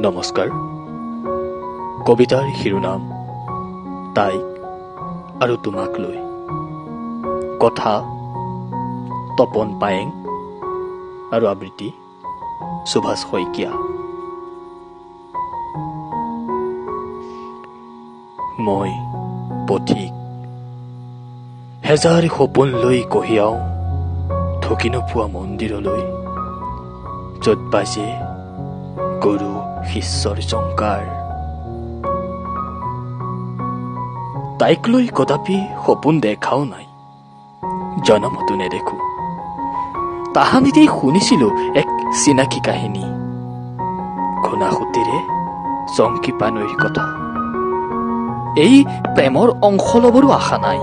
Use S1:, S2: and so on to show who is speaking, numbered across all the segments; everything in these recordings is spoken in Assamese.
S1: নমস্কাৰ। কবিতাৰ শিৰোনাম তাইক আৰু তোমাক লৈ। কথা তপন পায়েং আৰু আবৃত্তি সুভাষ শইকীয়া। মই পথিক হেজাৰ সপোন লৈ কঢ়িয়াও ঢুকি নোপোৱা মন্দিৰলৈ, য'ত বাজে গুৰু শিষ্যৰ জংকাৰ। তাইক লৈ কদাপি সপোন দেখাও নাই, জনমতো নেদেখো। তাহানিতেই শুনিছিলো এক চিনাকি কাহিনী, ঘনাসুতিৰে চংকি পানৈৰ কথা। এই প্ৰেমৰ অংশ লবৰো আশা নাই,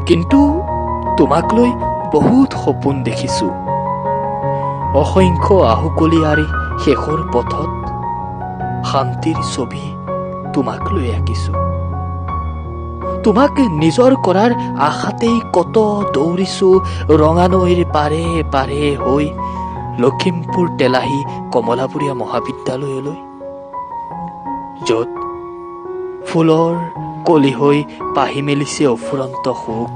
S1: কিন্তু তোমাক লৈ বহুত সপোন দেখিছো। অসংখ্য আহুকলীয়াৰে শেষৰ পথত শান্তিৰ ছবি তোমাক লৈ আঁকিছো। তোমাক নিজৰ কৰাৰ আশাতেই কত দৌৰিছো ৰঙানৈৰ পাৰে পাৰে হৈ লখিমপুৰ তেলাহী কমলাপুৰীয়া মহাবিদ্যালয়লৈ, য'ত ফুলৰ কলি হৈ পাহি মেলিছে অফুৰন্ত সুখ।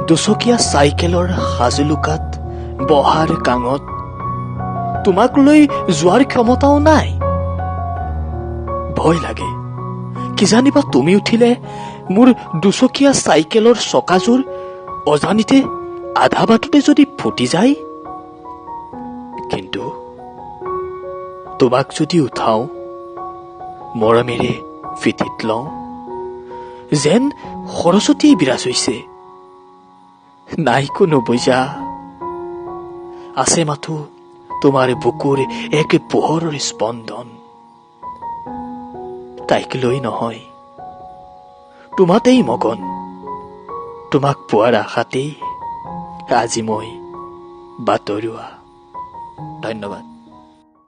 S1: দুচকীয়া চাইকেলৰ সাজুলুকাত বহাৰ কাঙত তোমাক লৈ যোৱাৰ ক্ষমতাও নাই। ভয় লাগে কিজানিবা তুমি উঠিলে মোৰ দুচকীয়া চাইকেলৰ চকাযোৰ অজানিতে আধা বাটতে যদি ফুটি যায়। কিন্তু তোমাক যদি উঠাও, মৰমেৰে ফিটিত লওঁ, যেন সৰস্বতী বিৰাজ হৈছে। নাই কোনো বুজা, আছে মাথো তোমাৰ বুকুৰ এক পোহৰৰ স্পন্দন। তাইক লৈ নহয়, তোমাতেই মগন। তোমাক পোৱাৰ আশাতেই আজি মই বাটৰুৱা। ধন্যবাদ।